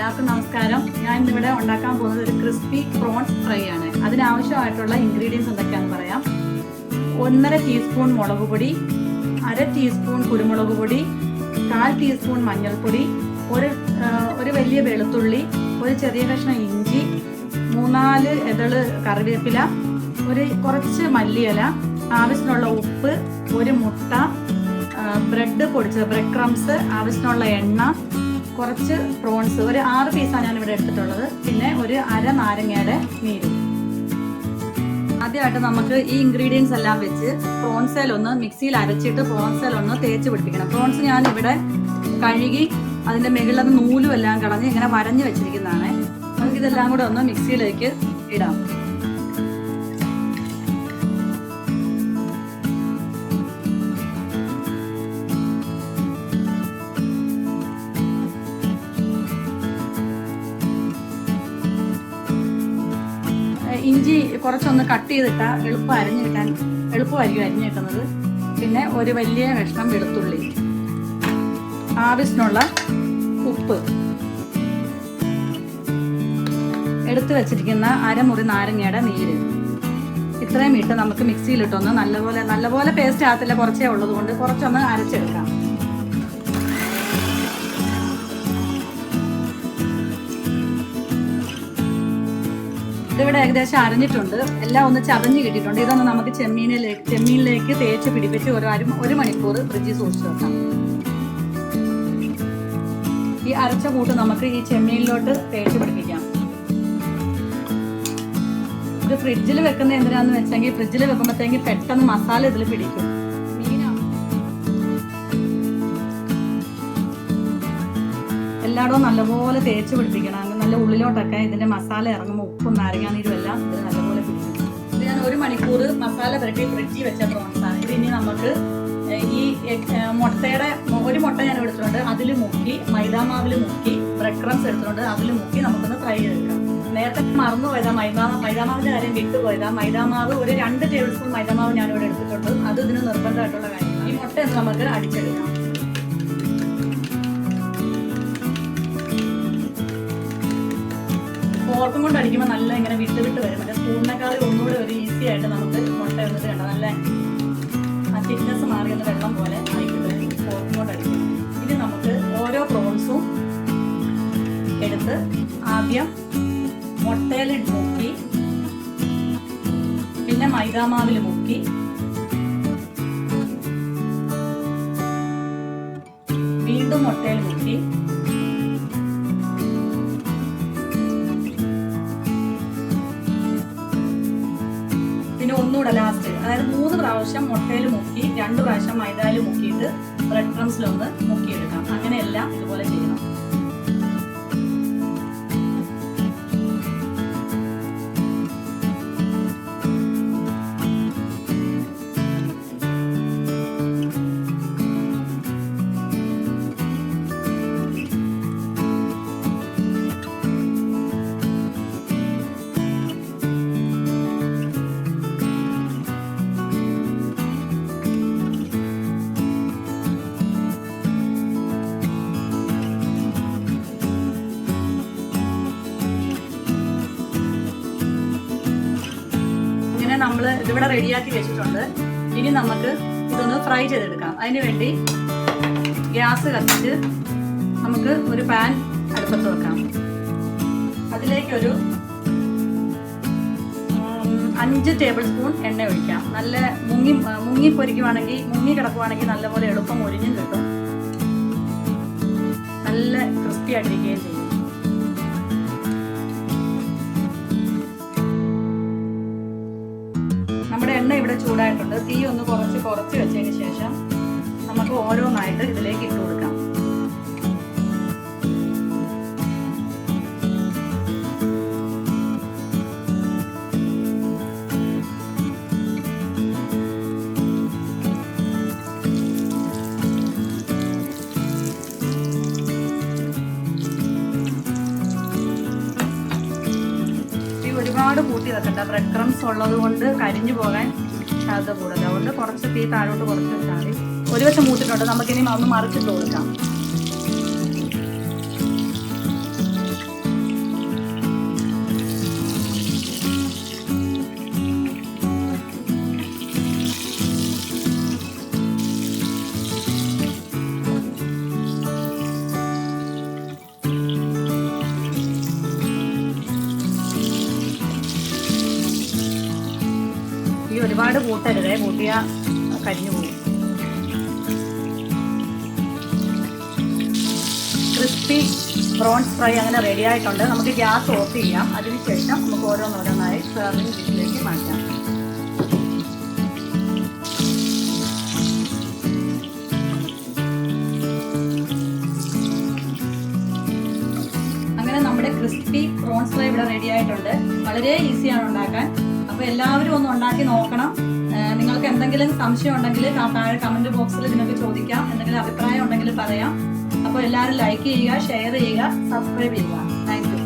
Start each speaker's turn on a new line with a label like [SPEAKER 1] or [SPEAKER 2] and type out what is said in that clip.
[SPEAKER 1] എല്ലാവർക്കും നമസ്കാരം. ഞാൻ ഇന്നിവിടെ ഉണ്ടാക്കാൻ പോകുന്നത് ഒരു ക്രിസ്പി പ്രോൺസ് ഫ്രൈ ആണ്. അതിനാവശ്യമായിട്ടുള്ള ഇൻഗ്രീഡിയൻസ് എന്തൊക്കെയാണെന്ന് പറയാം. 1.5 ടീസ്പൂൺ മുളക് പൊടി, 1/2 ടീസ്പൂൺ കുരുമുളക് പൊടി, 1/4 ടീസ്പൂൺ മഞ്ഞൾപ്പൊടി, ഒരു വലിയ വെളുത്തുള്ളി, ഒരു ചെറിയ കഷ്ണം ഇഞ്ചി, 3-4 ഇതള് കറിവേപ്പില, കുറച്ച് മല്ലിയില, ആവശ്യത്തിനുള്ള ഉപ്പ്, ഒരു മുട്ട, ബ്രെഡ് പൊടിച്ചത്, ബ്രെഡ് ക്രംസ്, ആവശ്യത്തിനുള്ള എണ്ണ, കുറച്ച് പ്രോൺസ്, ഒരു 6 പീസാണ് ഞാൻ ഇവിടെ എടുത്തിട്ടുള്ളത്, പിന്നെ ഒരു 1/2 നാരങ്ങയുടെ നീര്. ആദ്യമായിട്ട് നമുക്ക് ഈ ഇൻഗ്രീഡിയൻസ് എല്ലാം വെച്ച് പ്രോൺസേലൊന്ന് മിക്സിയിൽ അരച്ചിട്ട് പ്രോൺസേലൊന്ന് തേച്ച് പിടിപ്പിക്കണം. പ്രോൺസ് ഞാൻ ഇവിടെ കഴുകി അതിൻ്റെ മുകളിൽ നൂലും എല്ലാം കളഞ്ഞ് ഇങ്ങനെ വരഞ്ഞ് വെച്ചിരിക്കുന്നതാണ്. നമുക്കിതെല്ലാം കൂടെ ഒന്ന് മിക്സിയിലേക്ക് ഇടാം. ഇഞ്ചി കുറച്ചൊന്ന് കട്ട് ചെയ്തിട്ടാൽ എളുപ്പമായിരിക്കും അരിഞ്ഞ് കിട്ടുന്നത്. പിന്നെ ഒരു വലിയ കഷ്ണം വെളുത്തുള്ളി, ആവശ്യത്തിനുള്ള ഉപ്പ്, എടുത്തു വെച്ചിരിക്കുന്ന 1/2 മുറി നാരങ്ങയുടെ നീര്, ഇത്രയും ഇട്ട് നമുക്ക് മിക്സിയിലിട്ടൊന്ന് നല്ലപോലെ പേസ്റ്റ് ആകത്തില്ല, കുറച്ചേ ഉള്ളത് കൊണ്ട് കുറച്ചൊന്ന് അരച്ചെടുക്കാം. ഇതിവിടെ ഏകദേശം അരഞ്ഞിട്ടുണ്ട്, എല്ലാം ഒന്ന് ചതഞ്ഞ് കിട്ടിയിട്ടുണ്ട്. ഇതൊന്ന് നമുക്ക് ചെമ്മീനിലേക്ക് തേച്ച് പിടിപ്പിച്ച് ഒരു മണിക്കൂർ ഫ്രിഡ്ജിൽ സൂക്ഷിച്ച് വെക്കാം. ഈ അരച്ച കൂട്ട് നമുക്ക് ഈ ചെമ്മീനിലോട്ട് തേച്ച് പിടിപ്പിക്കാം. ഇത് ഫ്രിഡ്ജിൽ വെക്കുന്ന എന്തിനാന്ന് വെച്ചെങ്കിൽ ഫ്രിഡ്ജിൽ വെക്കുമ്പോഴത്തേക്ക് പെട്ടെന്ന് മസാല ഇതിൽ പിടിക്കും. എല്ലായിടവും നല്ലപോലെ തേച്ച് പിടിപ്പിക്കണം. നല്ല ഉള്ളിലോട്ടൊക്കെ ഇതിന്റെ മസാല ഇറങ്ങുമ്പോൾ ഉപ്പും നാരങ്ങാനീരും എല്ലാം ഇത് നല്ലപോലെ പിടിക്കും. ഇത് ഞാൻ 1 മണിക്കൂർ മസാല പുരട്ടി ഫ്രിഡ്ജിൽ വെച്ച പ്രോൺസാണ്. ഇത് ഇനി നമുക്ക് ഈ ഒരു മുട്ട ഞാൻ എടുത്തിട്ടുണ്ട്, അതിൽ മുക്കി മൈദാമാവിൽ മുക്കി, ബ്രെഡ് ക്രംസ് എടുത്തിട്ടുണ്ട്, അതിൽ മുക്കി നമുക്കൊന്ന് ഫ്രൈ ചെയ്തെടുക്കാം. നേരത്തെ മറന്നു പോയതാ മൈദാമാവിന്റെ കാര്യം വിട്ടുപോയതാ. മൈദാമാവ് ഒരു 2 ടേബിൾ സ്പൂൺ മൈദാമാവ് ഞാനിവിടെ എടുത്തിട്ടുണ്ട്. അത് ഇതിന് നിർബന്ധമായിട്ടുള്ള കാര്യമാണ്. ഈ മുട്ട നമുക്ക് അടിച്ചെടുക്കാം. ഫോർക്കും കൊണ്ട് അടിക്കുമ്പോൾ നല്ല ഇങ്ങനെ വിട്ട് വരും. മറ്റേ സ്പൂണിനെക്കാളും ഒന്നുകൂടെ ഒരു ഈസി ആയിട്ട് നമുക്ക് മുട്ട വന്നിട്ട് കണ്ട നല്ല ആ തിക്നെസ് മാറിയുന്ന വെള്ളം പോലെ ആയിട്ട് ഫോർക്കും കൊണ്ട് അടിക്കും. ഇനി നമുക്ക് ഓരോ പ്രോൺസും എടുത്ത് ആദ്യം മുട്ടയിൽ മുക്കി, പിന്നെ മൈദാമാവിൽ മുക്കി, വീണ്ടും മുട്ടയിൽ മുക്കി, പിന്നെ ഒന്നുകൂടെ ലാസ്റ്റ്, അതായത് 3 പ്രാവശ്യം മുട്ടയിൽ മുക്കി, 2 പ്രാവശ്യം മൈദയിൽ മുക്കിയിട്ട് ബ്രെഡ് ക്രംസിലൊന്ന് മുക്കിയെടുക്കാം. അങ്ങനെയെല്ലാം ഇതുപോലെ ചെയ്യണം. നമ്മൾ ഇതിവിടെ റെഡിയാക്കി വെച്ചിട്ടുണ്ട്. ഇനി നമുക്ക് ഇതൊന്ന് ഫ്രൈ ചെയ്തെടുക്കാം. അതിന് വേണ്ടി ഗ്യാസ് കത്തിച്ച് നമുക്ക് ഒരു പാൻ അടുപ്പത്ത് വെക്കാം. അതിലേക്കൊരു 5 ടേബിൾ സ്പൂൺ എണ്ണ ഒഴിക്കാം. നല്ല മുങ്ങി കിടക്കുവാണെങ്കിൽ നല്ലപോലെ എളുപ്പം ഒരിഞ്ഞും കിട്ടും, നല്ല ക്രിസ്പി ആയിട്ടിരിക്കുകയും ചെയ്യും. നമ്മുടെ എണ്ണ ഇവിടെ ചൂടായിട്ടുണ്ട്. തീ ഒന്ന് കുറച്ച് വെച്ചതിന് ശേഷം നമുക്ക് ഓരോന്നായിട്ട് ഇതിലേക്ക് ഇട്ട് കൊടുക്കാം. ഒരുപാട് കൂട്ടി വെക്കണ്ട, ബ്രെഡ് ക്രംസ് ഉള്ളത് കൊണ്ട് കരിഞ്ഞു പോകാൻ സാധ്യത കൂടുതൽ. അതുകൊണ്ട് കുറച്ച് തീ താഴോട്ട് കുറച്ച് വെച്ചാൽ മതി. ഒരു വശം മൂത്തിട്ടുണ്ട്, നമുക്കിനി ഒന്ന് മറിച്ചിട്ട് കൊടുക്കാം. ഒരുപാട് കൂട്ടരുതേ, കൂട്ടിയാൽ കരിഞ്ഞു പോകും. ക്രിസ്പി പ്രോൺസ് ഫ്രൈ അങ്ങനെ റെഡി ആയിട്ടുണ്ട്. നമുക്ക് ഗ്യാസ് ഓഫ് ചെയ്യാം. അതിനുശേഷം നമുക്ക് ഓരോന്നോരോന്നായി സെർവിങ് ഡിഷിലേക്ക് മാറ്റാം. അങ്ങനെ നമ്മുടെ ക്രിസ്പി പ്രോൺസ് ഫ്രൈ ഇവിടെ റെഡി ആയിട്ടുണ്ട്. വളരെ ഈസിയാണ് ഉണ്ടാക്കാൻ. അപ്പോൾ എല്ലാവരും ഒന്ന് ഉണ്ടാക്കി നോക്കണം. നിങ്ങൾക്ക് എന്തെങ്കിലും സംശയം ഉണ്ടെങ്കിൽ താഴെ കമന്റ് ബോക്സിൽ നിങ്ങൾക്ക് ചോദിക്കാം. എന്തെങ്കിലും അഭിപ്രായം ഉണ്ടെങ്കിൽ പറയാം. അപ്പോൾ എല്ലാവരും ലൈക്ക് ചെയ്യുക, ഷെയർ ചെയ്യുക, സബ്സ്ക്രൈബ് ചെയ്യുക. Thank you.